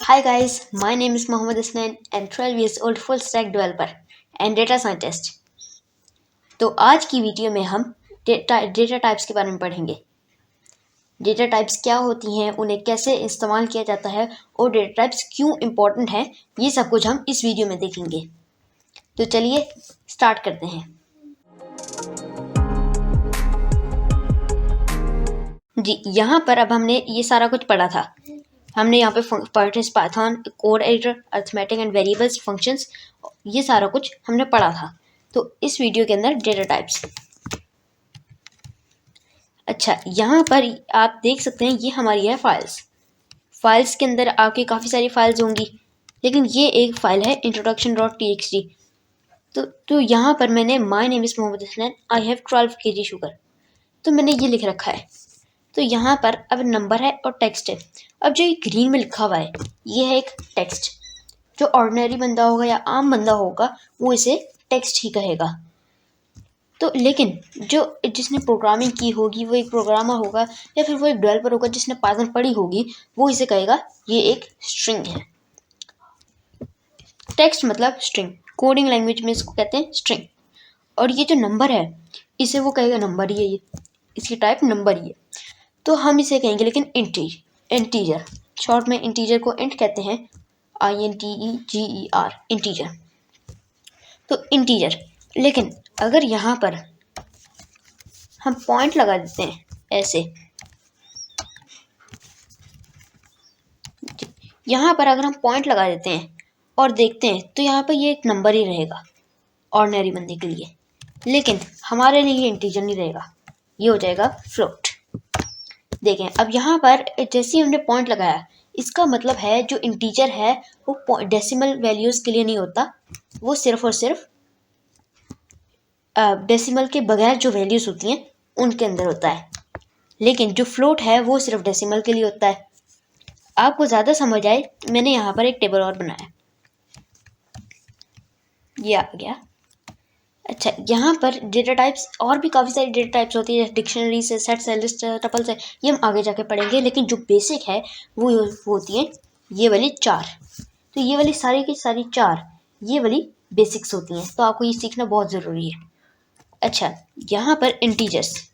Hi guys, my name is Mohammed Isnan and 12 years old full stack developer and data scientist. तो आज की video में हम data types के बारे में पढ़ेंगे। डेटा टाइप्स क्या होती हैं, उन्हें कैसे इस्तेमाल किया जाता है और डेटा टाइप्स क्यों इम्पोर्टेंट हैं, ये सब कुछ हम इस वीडियो में देखेंगे। तो चलिए स्टार्ट करते हैं। जी, यहाँ पर अब हमने ये सारा कुछ पढ़ा था। हमने यहाँ पे parties Python code editor arithmetic and variables functions ये सारा कुछ हमने पढ़ा था। तो इस वीडियो के अंदर डेटा टाइप्स। अच्छा, यहाँ पर आप देख सकते हैं ये हमारी है फाइल्स के अंदर आपकी काफ़ी सारी फाइल्स होंगी, लेकिन ये एक फाइल है introduction.txt। तो यहाँ पर मैंने my name is Mohammad Hasnain, I have 12 kg sugar, तो मैंने ये लिख रखा है। तो यहाँ पर अब नंबर है और टेक्स्ट है। अब जो ये ग्रीन में लिखा हुआ है ये है एक टेक्स्ट। जो ऑर्डिनरी बंदा होगा या आम बंदा होगा वो इसे टेक्स्ट ही कहेगा। तो लेकिन जो जिसने प्रोग्रामिंग की होगी, वो एक प्रोग्रामर होगा या फिर वो एक डेवलपर होगा जिसने पाइथन पढ़ी होगी, वो इसे कहेगा ये एक स्ट्रिंग है। टेक्स्ट मतलब स्ट्रिंग, कोडिंग लैंग्वेज में इसको कहते हैं स्ट्रिंग। और ये जो नंबर है इसे वो कहेगा नंबर ही है, ये इसकी टाइप नंबर ही है। तो हम इसे कहेंगे लेकिन इंटीजर, शॉर्ट में इंटीजर को इंट कहते हैं, INTEGER, इंटीजर। तो इंटीजर, लेकिन अगर यहाँ पर हम पॉइंट लगा देते हैं ऐसे, यहाँ पर अगर हम पॉइंट लगा देते हैं और देखते हैं तो यहाँ पर ये एक नंबर ही रहेगा ऑर्डिनरी बंदे के लिए, लेकिन हमारे लिए ये इंटीजर नहीं रहेगा, ये हो जाएगा फ्लोट। देखें अब यहाँ पर जैसे ही हमने पॉइंट लगाया, इसका मतलब है जो इंटीजर है वो डेसिमल वैल्यूज़ के लिए नहीं होता, वो सिर्फ और सिर्फ डेसिमल के बगैर जो वैल्यूज़ होती हैं उनके अंदर होता है। लेकिन जो फ्लोट है वो सिर्फ डेसिमल के लिए होता है। आपको ज़्यादा समझ आए, मैंने यहाँ पर एक टेबल और बनाया, ये आ गया। अच्छा, यहाँ पर डेटा टाइप्स और भी काफ़ी सारी डेटा टाइप्स होती है, जैसे डिक्शनरी से, सेट से, लिस्ट है, टपल से, ये हम आगे जाके पढ़ेंगे। लेकिन जो बेसिक है वो होती है ये वाली 4। तो ये वाली सारी की सारी 4 ये वाली बेसिक्स होती हैं, तो आपको ये सीखना बहुत ज़रूरी है। अच्छा, यहाँ पर इंटीजर्स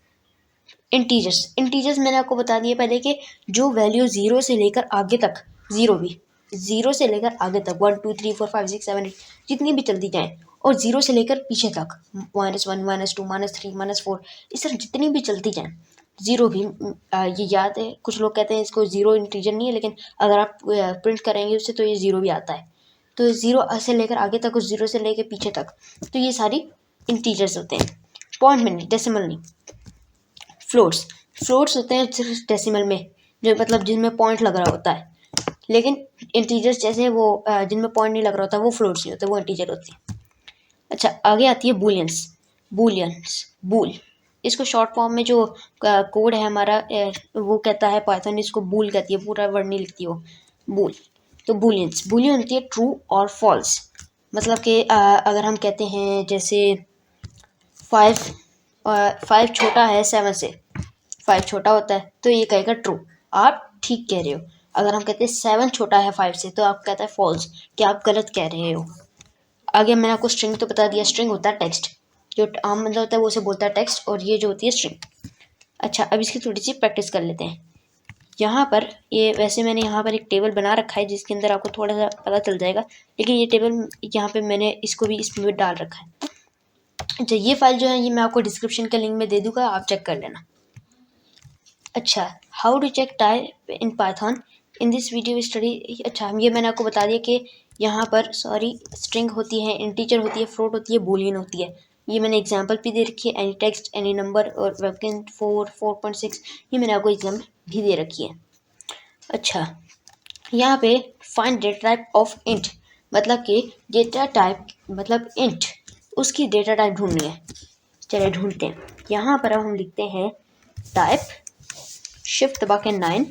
मैंने आपको बता दिया पहले कि जो वैल्यू 0 से लेकर आगे तक, 0 से लेकर आगे तक 1 2 3 4 5 6 7 8 जितनी भी चलती जाएँ, और 0 से लेकर पीछे तक -1 -2 -3 -4 इस तरह जितनी भी चलती जाएँ, 0 भी ये याद है, कुछ लोग कहते हैं इसको 0 इंटीजर नहीं है, लेकिन अगर आप प्रिंट करेंगे उससे तो ये 0 भी आता है। तो 0 से लेकर आगे तक और 0 से लेकर पीछे तक, तो ये सारी इंटीजर्स होते हैं, पॉइंट में नहीं, डेसिमल नहीं। फ्लोट्स होते हैं सिर्फ डेसिमल में, जो मतलब जिनमें पॉइंट लग रहा होता है, लेकिन इंटीजर्स जैसे वो जिनमें पॉइंट नहीं लग रहा होता वो फ्लोट्स नहीं होते, वो इंटीजर होते हैं। अच्छा, आगे आती है बूल। इसको शॉर्ट फॉर्म में जो कोड है हमारा वो कहता है पाइथन, इसको बूल कहती है, पूरा वर्ड नहीं लिखती वो, बूल। तो बूलियन होती है ट्रू और फॉल्स। मतलब कि अगर हम कहते हैं जैसे 5 छोटा है 7 से, 5 छोटा होता है तो ये कहेगा ट्रू, आप ठीक कह रहे हो। अगर हम कहते हैं 7 छोटा है 5 से, तो आप कहता है फॉल्स, कि आप गलत कह रहे हो। आगे मैंने आपको स्ट्रिंग तो बता दिया, स्ट्रिंग होता है टेक्स्ट, जो आम बंदा होता है वो उसे बोलता है टेक्स्ट, और ये जो होती है स्ट्रिंग। अच्छा, अब इसकी थोड़ी सी प्रैक्टिस कर लेते हैं। यहाँ पर ये वैसे मैंने यहाँ पर एक टेबल बना रखा है जिसके अंदर आपको थोड़ा सा पता चल जाएगा, लेकिन ये टेबल यहाँ पे मैंने इसको भी इसमें डाल रखा है। अच्छा, ये फाइल जो है ये मैं आपको डिस्क्रिप्शन के लिंक में दे दूँगा, आप चेक कर लेना। अच्छा, how to check type in Python in this video study. अच्छा, ये मैंने आपको बता दिया कि यहाँ पर स्ट्रिंग होती है, इंटीजर होती है, फ्लोट होती है, बूलियन होती है। ये मैंने एग्जांपल भी दे रखी है, एनी टेक्स्ट, एनी नंबर और वेबकिन 4.6, ये मैंने आपको एग्जाम्पल भी दे रखी है। अच्छा, यहाँ पे find data type of int, मतलब कि डेटा टाइप मतलब इंट, उसकी डेटा टाइप ढूंढनी है। चलिए ढूंढते हैं। यहाँ पर अब हम लिखते हैं टाइप, शिफ्ट दबा के 9,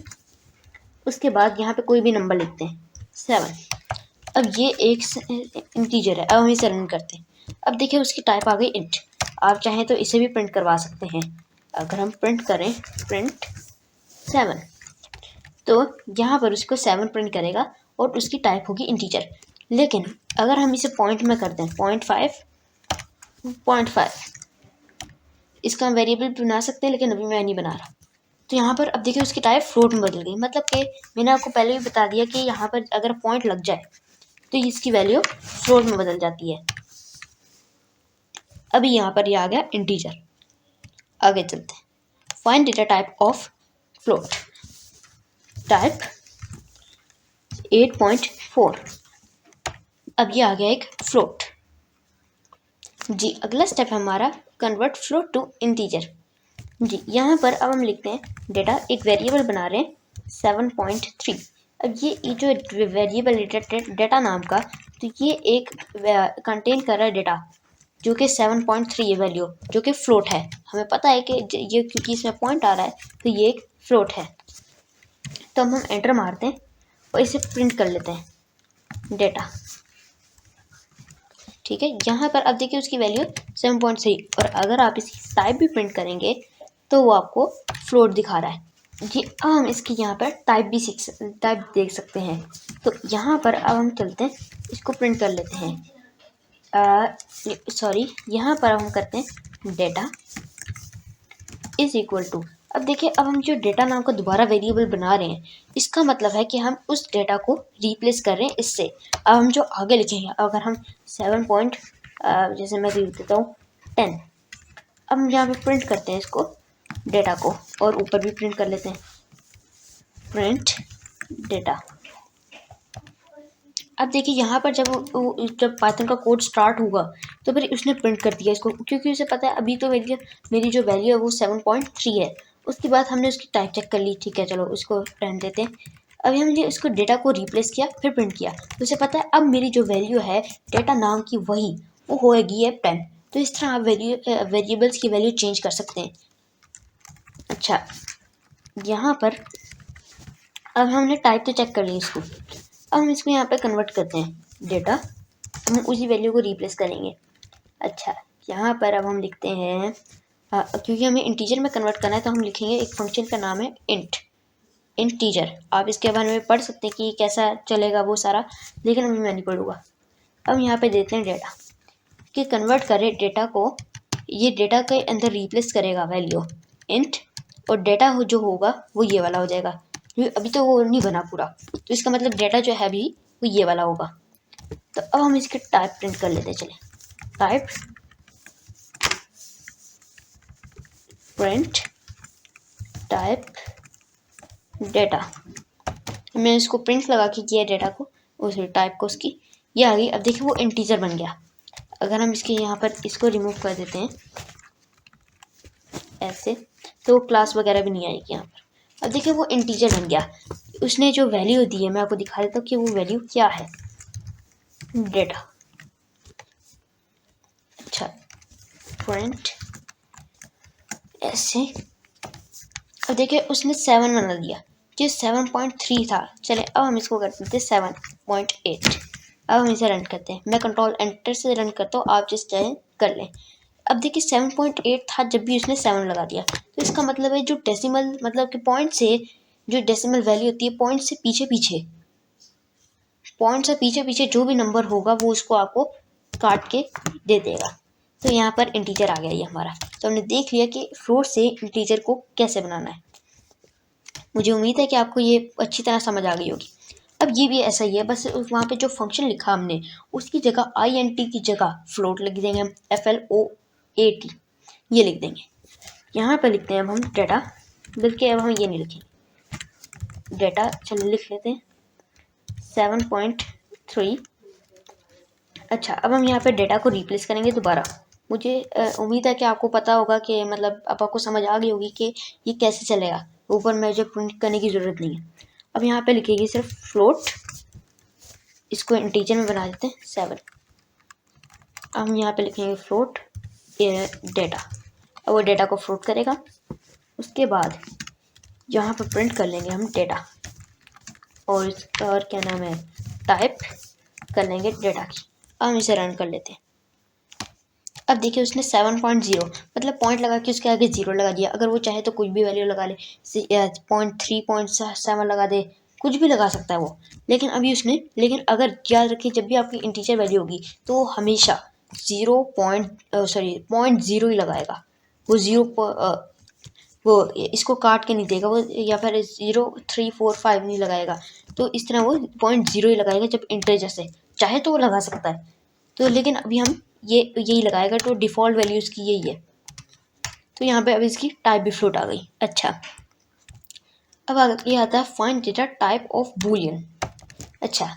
उसके बाद यहाँ पे कोई भी नंबर लिखते हैं 7। अब ये एक इंटीजर है, अब हम इसे रन करते हैं। अब देखिए उसकी टाइप आ गई इंट। आप चाहें तो इसे भी प्रिंट करवा सकते हैं। अगर हम प्रिंट करें प्रिंट 7, तो यहाँ पर उसको 7 प्रिंट करेगा और उसकी टाइप होगी इंटीजर। लेकिन अगर हम इसे पॉइंट में कर दें 0.5 इसका हम वेरिएबल बना सकते हैं, लेकिन अभी मैं नहीं बना रहा। तो यहाँ पर अब देखिए उसकी टाइप फ्लोट में बदल गई, मतलब कि मैंने आपको पहले भी बता दिया कि यहाँ पर अगर पॉइंट लग जाए तो इसकी वैल्यू फ्लोट में बदल जाती है। अभी यहाँ पर ये आ गया इंटीजर। आगे चलते हैं, find data type of float, type 8.4। अब ये आ गया एक फ्लोट जी। अगला स्टेप हमारा कन्वर्ट फ्लोट टू इंटीजर जी। यहाँ पर अब हम लिखते हैं डेटा, एक वेरिएबल बना रहे हैं 7.3। अब ये जो वेरिएबल डेटा नाम का, तो ये एक कंटेन कर रहा है डेटा जो कि 7.3 है वैल्यू, जो कि फ्लोट है। हमें पता है कि ये क्योंकि इसमें पॉइंट आ रहा है तो ये एक फ्लोट है। तो हम एंटर मारते हैं और इसे प्रिंट कर लेते हैं डेटा, ठीक है। यहाँ पर अब देखिए उसकी वैल्यू 7.3, और अगर आप इसकी टाइप भी प्रिंट करेंगे तो वो आपको फ्लोट दिखा रहा है जी। अब हम इसकी यहाँ पर टाइप देख सकते हैं। तो यहाँ पर अब हम चलते हैं, इसको प्रिंट कर लेते हैं। सॉरी, यहाँ पर हम करते हैं डेटा इज इक्वल टू। अब देखिए अब हम जो डेटा नाम का दोबारा वेरिएबल बना रहे हैं, इसका मतलब है कि हम उस डेटा को रिप्लेस कर रहे हैं इससे। अब हम जो आगे लिखेंगे, अगर हम 7 जैसे मैं लिख देता हूँ 10, अब हम यहाँ पे प्रिंट करते हैं इसको डेटा को, और ऊपर भी प्रिंट कर लेते हैं प्रिंट डेटा। अब देखिए यहाँ पर जब पाइथन का कोड स्टार्ट होगा तो फिर उसने प्रिंट कर दिया इसको, क्योंकि उसे पता है अभी तो मेरी जो वैल्यू है वो 7.3 है। उसके बाद हमने उसकी टाइप चेक कर ली, ठीक है चलो उसको रहने देते हैं। अभी हमने उसको डेटा को रिप्लेस किया, फिर प्रिंट किया, तो उसे पता है अब मेरी जो वैल्यू है डेटा नाम की वही वो होएगी है 10। तो इस तरह आप वेरिएबल्स की वैल्यू चेंज कर सकते हैं। अच्छा, यहाँ पर अब हमने टाइप तो चेक कर ली इसको, अब हम इसको यहाँ पे कन्वर्ट करते हैं डेटा, हम उसी वैल्यू को रिप्लेस करेंगे। अच्छा, यहाँ पर अब हम लिखते हैं क्योंकि हमें इंटीजर में कन्वर्ट करना है तो हम लिखेंगे एक फंक्शन का नाम है इंटीजर। आप इसके बारे में पढ़ सकते हैं कि कैसा चलेगा वो सारा, लेकिन अभी मैं नहीं पढ़ूँगा। अब यहाँ पे देते हैं डेटा कि कन्वर्ट करें डेटा को, ये डेटा के अंदर रिप्लेस करेगा वैल्यू इंट, और डेटा जो होगा वो ये वाला हो जाएगा। अभी तो वो नहीं बना पूरा, तो इसका मतलब डेटा जो है अभी वो ये वाला होगा। तो अब हम इसके टाइप प्रिंट कर लेते हैं, चले टाइप प्रिंट टाइप डेटा। मैंने इसको प्रिंट लगा के किया डेटा को, उस टाइप को उसकी, ये आ गई। अब देखिए वो इंटीजर बन गया। अगर हम इसके यहाँ पर इसको रिमूव कर देते हैं ऐसे, तो वो क्लास वगैरह भी नहीं आएगी यहाँ पर। अब देखिए वो इंटीजर बन गया। उसने जो वैल्यू दी है मैं आपको दिखा देता हूँ कि वो वैल्यू क्या है, डेटा। अच्छा, प्रिंट ऐसे। अब देखिए उसने 7 बना दिया, जो 7.3 था। चले अब हम इसको कर देते 7.8। अब हम इसे रन करते हैं, मैं कंट्रोल एंटर से रन करता हूँ, आप जिस चाहें कर लें। अब देखिए 7.8 था जब भी उसने 7 लगा दिया, तो इसका मतलब है जो डेसिमल, मतलब कि पॉइंट से जो डेसिमल वैल्यू होती है, पॉइंट से पीछे पीछे जो भी नंबर होगा वो उसको आपको काट के दे देगा। तो यहाँ पर इंटीजर आ गया ये हमारा। तो हमने देख लिया कि फ्लोट से इंटीजर को कैसे बनाना है। मुझे उम्मीद है कि आपको ये अच्छी तरह समझ आ गई होगी। अब ये भी ऐसा ही है, बस वहाँ पे जो फंक्शन लिखा हमने उसकी जगह INT की जगह फ्लोट लिख देंगे हम, FLOAT ये लिख देंगे। यहाँ पर लिखते हैं अब हम डेटा, बल्कि अब हम ये नहीं लिखेंगे डेटा, चलो लिख लेते हैं 7.3। अच्छा, अब हम यहाँ पे डेटा को रिप्लेस करेंगे दोबारा। मुझे उम्मीद है कि आपको पता होगा कि मतलब अब आपको समझ आ गई होगी कि ये कैसे चलेगा। ऊपर में जो प्रिंट करने की ज़रूरत नहीं है। अब यहाँ पे लिखेगी सिर्फ फ्लोट, इसको इंटीजर में बना देते हैं 7। अब हम यहाँ पे लिखेंगे फ्लोट डेटा, अब वो डेटा को फ्लोट करेगा। उसके बाद यहाँ पर प्रिंट कर लेंगे हम डेटा, और क्या नाम है, टाइप कर लेंगे डेटा की। अब हम इसे रन कर लेते हैं। अब देखिए उसने 7.0 मतलब पॉइंट लगा के उसके आगे 0 लगा दिया। अगर वो चाहे तो कुछ भी वैल्यू लगा ले, 0.3.7 लगा दे, कुछ भी लगा सकता है वो। लेकिन अगर याद रखिए, जब भी आपकी इंटीजर वैल्यू होगी तो वो हमेशा 0.0 ही लगाएगा। वो वो इसको काट के नहीं देगा वो, या फिर 0, 3, 4, 5 नहीं लगाएगा। तो इस तरह वो 0.0 ही लगाएगा जब इंटीजर से, चाहे तो वो लगा सकता है। तो लेकिन अभी हम यही लगाएगा, तो डिफ़ॉल्ट वैल्यू इसकी यही है। तो यहाँ पे अब इसकी टाइप भी फ्लोट आ गई। अच्छा, अब ये आता है find data type of Boolean. अच्छा,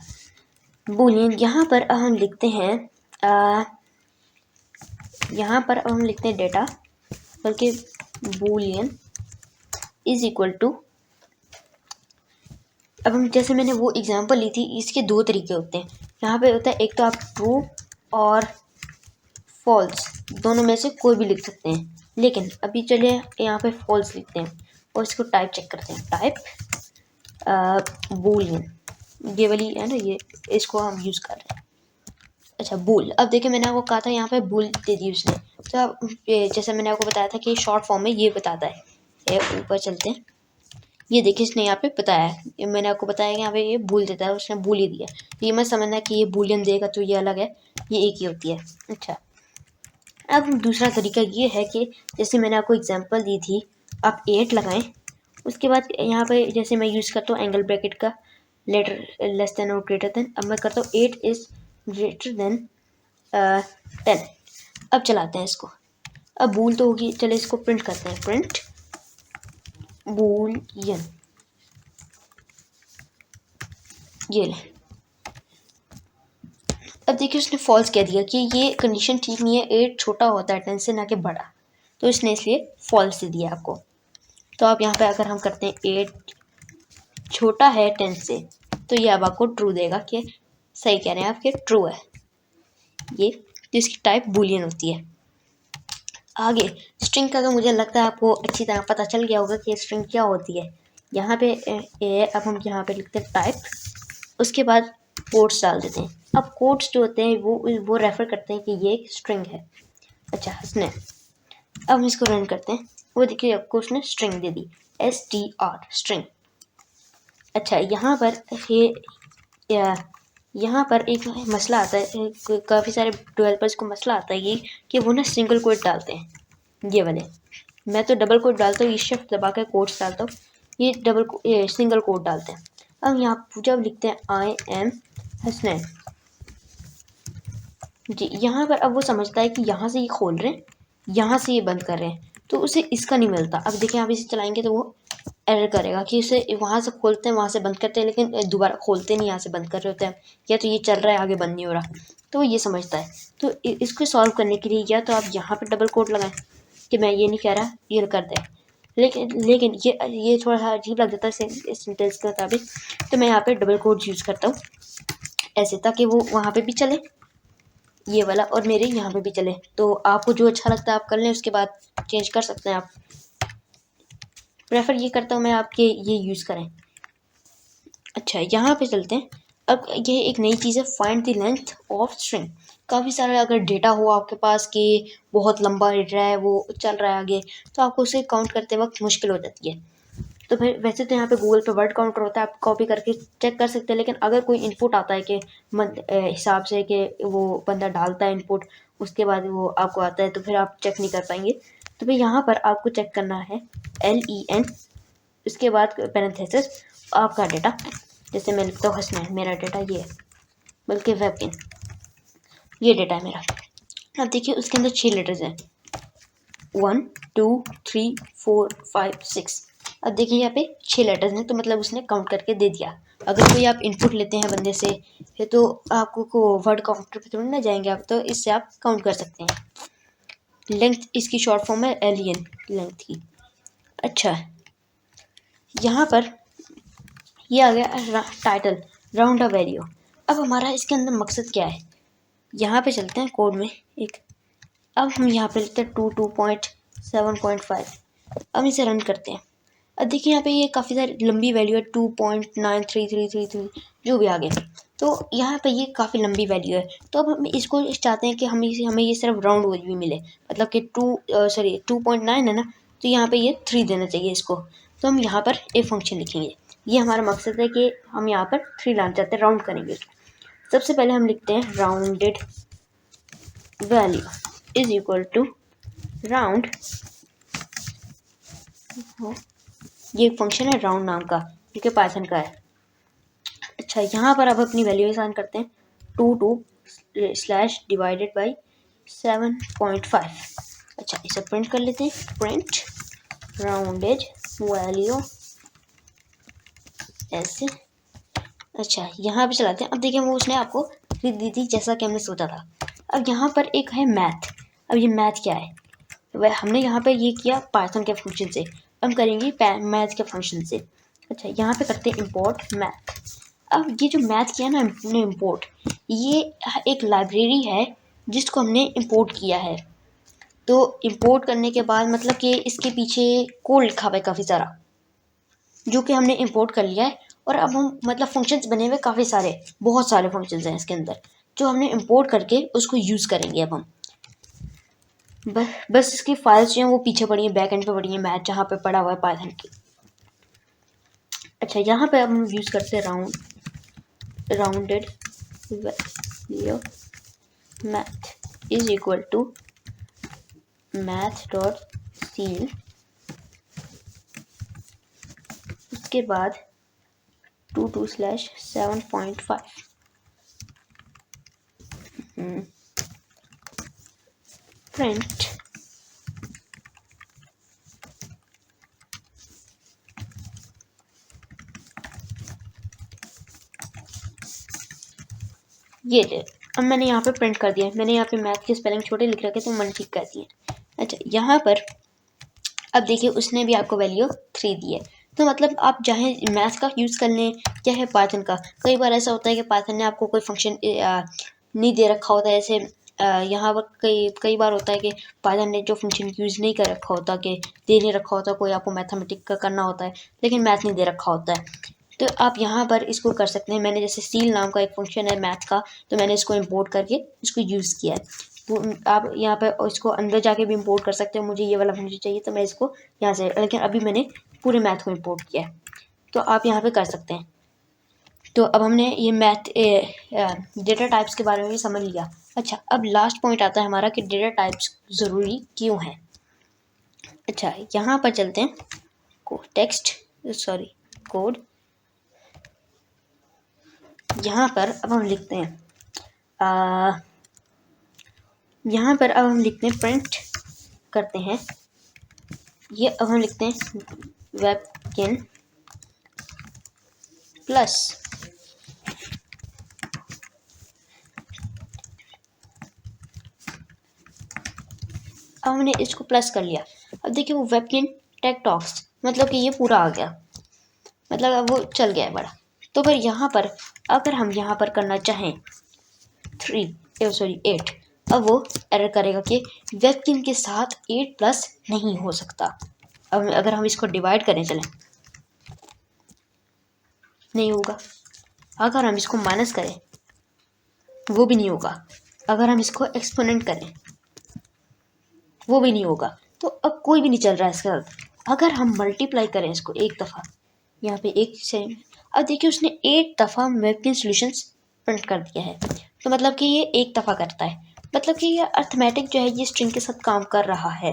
बूलियन यहाँ पर अब हम लिखते हैं डेटा, बल्कि बूलियन इज इक्वल टू, अब हम जैसे मैंने वो एग्जांपल ली थी, इसके दो तरीके होते हैं। यहाँ पे होता है एक तो आप ट्रू और फॉल्स दोनों में से कोई भी लिख सकते हैं, लेकिन अभी चलिए यहाँ पे फॉल्स लिखते हैं और इसको टाइप चेक करते हैं। टाइप बूलियन, ये वाली है ना, ये इसको हम यूज़ कर रहे हैं। अच्छा, बूल, अब देखिए मैंने आपको कहा था यहाँ पे बूल दे दी उसने। तो अब जैसे मैंने आपको बताया था कि शॉर्ट फॉर्म में ये बताता है। ऊपर चलते हैं, ये देखिए इसने यहाँ पे बताया है, मैंने आपको बताया कि यहाँ पे ये बूल देता है, उसने बूल ही दिया। तो ये मत समझना कि ये बूलियन देगा तो ये अलग है, ये एक ही होती है। अच्छा, अब दूसरा तरीका ये है कि जैसे मैंने आपको एग्जांपल दी थी, आप 8 लगाएं, उसके बाद यहाँ पे जैसे मैं यूज़ करता हूँ एंगल ब्रैकेट का, लेटर लेस देन और ग्रेटर देन। अब मैं करता हूँ 8 इज़ ग्रेटर देन 10। अब चलाते हैं इसको। अब बूल तो होगी, चले इसको प्रिंट करते हैं। प्रिंट बूलियन, ये ले। अब देखिए उसने फॉल्स कह दिया कि ये कंडीशन ठीक नहीं है, 8 छोटा होता है 10 से, ना कि बड़ा। तो इसने इसलिए फॉल्स दे दिया आपको। तो आप यहाँ पे अगर हम करते हैं 8 छोटा है 10 से, तो ये अब आपको ट्रू देगा कि सही कह रहे हैं आप कि ट्रू है ये। तो इसकी टाइप बूलियन होती है। आगे स्ट्रिंग का तो मुझे लगता है आपको अच्छी तरह पता चल गया होगा कि स्ट्रिंग क्या होती है। यहाँ पे अब हम यहाँ पे लिखते हैं टाइप, उसके बाद कोट्स डाल देते हैं। अब कोट्स जो होते हैं वो रेफर करते हैं कि ये एक स्ट्रिंग है। अच्छा, हंसने, अब हम इसको रन करते हैं। वो देखिए आपको उसने स्ट्रिंग दे दी, STR स्ट्रिंग। अच्छा, यहाँ पर एक मसला आता है, काफ़ी सारे डेवलपर्स को मसला आता है ये कि वो ना सिंगल कोट डालते हैं, ये वाले। मैं तो डबल कोट डालता हूँ, ये शिफ्ट दबा कर कोट्स डालता हूँ, ये सिंगल कोट डालते हैं। अब यहाँ जब लिखते हैं I am हसनैन जी, यहाँ पर अब वो समझता है कि यहाँ से ये खोल रहे हैं, यहाँ से ये बंद कर रहे हैं, तो उसे इसका नहीं मिलता। अब देखिए आप इसे चलाएंगे तो वो एरर करेगा कि इसे वहाँ से खोलते हैं, वहाँ से बंद करते हैं, लेकिन दोबारा खोलते नहीं, यहाँ से बंद कर रहे होते हैं, या तो ये चल रहा है आगे बंद नहीं हो रहा। तो वो ये समझता है। तो इसको सॉल्व करने के लिए या तो आप यहाँ पर डबल कोट लगाएं, कि मैं ये नहीं कह रहा ये कर दें, लेकिन ये थोड़ा सा अजीब लग जाता है सेंटेंस के मुताबिक। तो मैं यहाँ पे डबल कोट यूज़ करता हूँ ऐसे, ताकि वो वहाँ पे भी चले ये वाला, और मेरे यहाँ पे भी चले। तो आपको जो अच्छा लगता है आप कर लें, उसके बाद चेंज कर सकते हैं आप। प्रेफर ये करता हूँ मैं आपके ये यूज़ करें। अच्छा, यहाँ पे चलते हैं। अब ये एक नई चीज़ है, find the length of string. काफ़ी सारा अगर डेटा हो आपके पास कि बहुत लंबा डेटा है, वो चल रहा है आगे, तो आपको उसे काउंट करते वक्त मुश्किल हो जाती है। तो फिर वैसे तो यहाँ पे गूगल पे वर्ड काउंटर होता है, आप कॉपी करके चेक कर सकते हैं। लेकिन अगर कोई इनपुट आता है कि हिसाब से कि वो बंदा डालता है इनपुट, उसके बाद वो आपको आता है, तो फिर आप चेक नहीं कर पाएंगे। तो फिर यहाँ पर आपको चेक करना है LEN, उसके बाद पैरेंथेसिस आपका डेटा। जैसे मैं लिखता हूँ हसनैन, मेरा डेटा ये है, बल्कि वेबकिन, ये डेटा है मेरा। अब देखिए उसके अंदर 6 लेटर्स हैं, 1 2 3 4 5 6। अब देखिए यहाँ पे 6 लेटर्स हैं, तो मतलब उसने काउंट करके दे दिया। अगर कोई आप इनपुट लेते हैं बंदे से, फिर तो आपको को वर्ड काउंटर पे थोड़ी ना जाएंगे आप, तो इससे आप काउंट कर सकते हैं। लेंथ इसकी शॉर्ट फॉर्म है LEN, लेंथ की। अच्छा, यहाँ पर ये आ गया टाइटल राउंड अ वैल्यू। अब हमारा इसके अंदर मकसद क्या है, यहाँ पे चलते हैं कोड में एक। अब हम यहाँ पे लिखते हैं 2.7.5। अब इसे रन करते हैं। अब देखिए यहाँ पे ये काफ़ी सारी लंबी वैल्यू है, 2.93333 जो भी आ गया। तो यहाँ पे ये काफ़ी लंबी वैल्यू है। तो अब हम इसको चाहते हैं कि हमें ये सिर्फ राउंड वैल्यू मिले, मतलब कि 2.9 है ना, तो यहाँ पे ये 3 देना चाहिए इसको। तो हम यहाँ पर एक फंक्शन लिखेंगे, ये हमारा मकसद है कि हम यहाँ पर 3 लाना चाहते हैं, राउंड करेंगे इसको। सबसे पहले हम लिखते हैं rounded value is equal to round, ये एक फंक्शन है राउंड नाम का जो कि पाइथन का है। अच्छा, यहाँ पर अब अपनी वैल्यू असाइन करते हैं 2 स्लैश डिवाइडेड बाई 7.5। अच्छा, इसे प्रिंट कर लेते हैं, प्रिंट राउंडेड वैल्यू ऐसे। अच्छा, यहाँ पे चलाते हैं। अब देखिए वो उसने आपको दी दी थी जैसा कि हमने सोचा था। अब यहाँ पर एक है मैथ। अब ये मैथ क्या है, वह हमने यहाँ पे ये किया पाइथन के फंक्शन से, हम करेंगे मैथ के फंक्शन से। अच्छा, यहाँ पे करते हैं इंपोर्ट मैथ। अब ये जो मैथ किया ना हमने इंपोर्ट, ये एक लाइब्रेरी है जिसको हमने इंपोर्ट किया है। तो इंपोर्ट करने के बाद मतलब कि इसके पीछे कोड लिखा हुआ है काफ़ी सारा, जो कि हमने इंपोर्ट कर लिया है। और अब हम मतलब फंक्शंस बने हुए काफ़ी सारे, बहुत सारे फंक्शंस हैं इसके अंदर जो हमने इंपोर्ट करके उसको यूज़ करेंगे। अब हम बस इसकी फाइल्स जो हैं वो पीछे पड़ी हैं, बैक एंड पे पड़ी हैं, मैथ जहाँ पे पड़ा हुआ है पाइथन की। अच्छा, यहाँ पे अब हम यूज़ करते हैं rounded value math is equal to math dot ceil, उसके बाद 2/7.5 प्रिंट ये ले। अब मैंने यहाँ पे प्रिंट कर दिया है। मैंने यहाँ पे मैथ के स्पेलिंग छोटे लिख रखे तो मैंने ठीक कर दिए। अच्छा, यहाँ पर अब देखिए उसने भी आपको वैल्यू 3 दी है। तो मतलब आप चाहे मैथ का यूज़ कर लें चाहे पाइथन का। कई बार ऐसा होता है कि पाइथन ने आपको कोई फंक्शन नहीं दे रखा होता है। ऐसे यहाँ पर कई बार होता है कि पाइथन ने जो फंक्शन यूज़ नहीं कर रखा होता, कि दे नहीं रखा होता, कोई आपको मैथमेटिक का करना होता है लेकिन मैथ नहीं दे रखा होता है। तो आप यहाँ पर इसको कर सकते हैं। मैंने जैसे सील नाम का एक फंक्शन है मैथ का, तो मैंने इसको इंपोर्ट करके इसको यूज़ किया है। तो आप यहाँ पर इसको अंदर जाके भी इंपोर्ट कर सकते हो। मुझे ये वाला फंक्शन चाहिए तो मैं इसको यहाँ से, लेकिन अभी मैंने पूरे मैथ को इंपोर्ट किया है, तो आप यहाँ पे कर सकते हैं। तो अब हमने ये मैथ डेटा टाइप्स के बारे में भी समझ लिया। अच्छा, अब लास्ट पॉइंट आता है हमारा कि डेटा टाइप्स ज़रूरी क्यों है। अच्छा, यहाँ पर चलते हैं कोड। यहाँ पर अब हम लिखते हैं यहाँ पर अब हम लिखते हैं प्रिंट करते हैं ये। अब हम लिखते हैं वेबकिन प्लस अब हमने इसको प्लस कर लिया। अब देखिए वो वेबकिन टेक टॉक्स, मतलब कि ये पूरा आ गया, मतलब अब वो चल गया है बड़ा। तो फिर यहाँ पर अगर हम यहाँ पर करना चाहें 8, अब वो एरर करेगा कि वेबकिन के साथ 8 प्लस नहीं हो सकता। अब अगर हम इसको डिवाइड करें चलें, नहीं होगा। अगर हम इसको माइनस करें वो भी नहीं होगा। अगर हम इसको एक्सपोनेंट करें वो भी नहीं होगा। तो अब कोई भी नहीं चल रहा है इसके साथ। अगर हम मल्टीप्लाई करें इसको एक दफ़ा, यहाँ पे एक से, अब देखिए उसने 8 दफ़ा वेबकिन सॉल्यूशंस प्रिंट कर दिया है। तो मतलब कि ये एक दफ़ा करता है, मतलब कि ये अर्थमेटिक जो है ये स्ट्रिंग के साथ काम कर रहा है।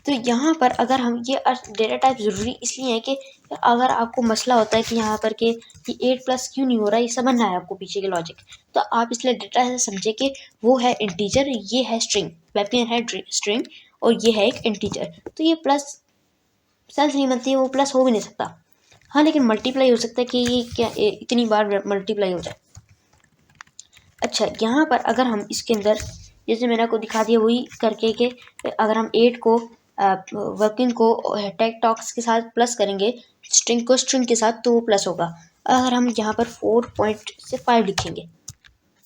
तो यहाँ पर अगर हम ये डेटा टाइप ज़रूरी इसलिए है कि अगर आपको मसला होता है कि यहाँ पर कि ये 8 प्लस क्यों नहीं हो रहा है, ये समझना है आपको पीछे के लॉजिक, तो आप इसलिए डेटा से समझे कि वो है इंटीजर, ये है स्ट्रिंग, वेबकिन है स्ट्रिंग और ये है एक इंटीजर। तो ये प्लस सेंस नहीं बनती है, वो प्लस हो भी नहीं सकता। हाँ, लेकिन मल्टीप्लाई हो सकता है कि ये क्या इतनी बार मल्टीप्लाई हो जाए। अच्छा, यहाँ पर अगर हम इसके अंदर जैसे मैंने आपको दिखा दिया वही करके कि अगर हम 8 को वर्किंग को टेक टॉक्स के साथ प्लस करेंगे, स्ट्रिंग को स्ट्रिंग के साथ, तो वो प्लस होगा। अगर हम यहाँ पर 4.5 लिखेंगे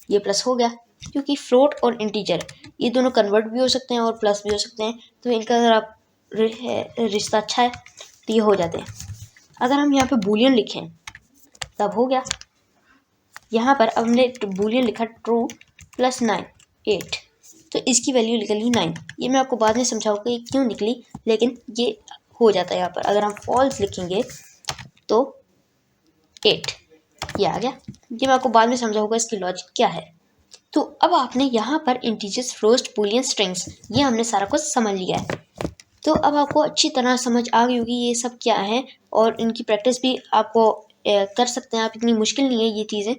ये प्लस हो गया, क्योंकि फ्लोट और इंटीजर ये दोनों कन्वर्ट भी हो सकते हैं और प्लस भी हो सकते हैं। तो इनका अगर आप रिश्ता अच्छा है तो ये हो जाते हैं। अगर हम यहाँ पे बूलियन लिखें तब हो गया। यहाँ पर अब हमने बूलियन लिखा ट्रू प्लस 9 8, तो इसकी वैल्यू निकली 9। ये मैं आपको बाद में समझाऊंगा ये क्यों निकली, लेकिन ये हो जाता है यहाँ पर। अगर हम फॉल्स लिखेंगे तो 8 ये आ गया। ये मैं आपको बाद में समझाऊंगा इसकी लॉजिक क्या है। तो अब आपने यहाँ पर इंटीजर्स, फ्लोट्स, बूलियन, स्ट्रिंग्स ये हमने सारा कुछ समझ लिया है। तो अब आपको अच्छी तरह समझ आ गई होगी ये सब क्या है, और इनकी प्रैक्टिस भी आपको कर सकते हैं आप, इतनी मुश्किल नहीं है ये चीज़ें।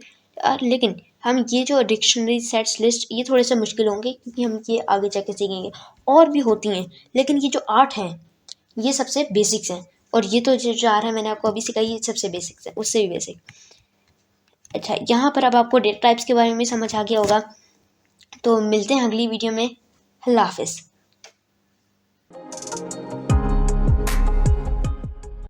लेकिन हम ये जो डिक्शनरी, सेट्स, लिस्ट ये थोड़े से मुश्किल होंगे क्योंकि हम ये आगे जाके सीखेंगे। और भी होती हैं लेकिन ये जो 8 हैं ये सबसे बेसिक्स हैं, और ये तो जो 4 है मैंने आपको अभी सिखाई ये सबसे बेसिक्स है, उससे भी बेसिक। अच्छा, यहाँ पर अब आपको डेटा टाइप्स के बारे में समझ आ गया होगा। तो मिलते हैं अगली वीडियो में। अल्लाह हाफिज़।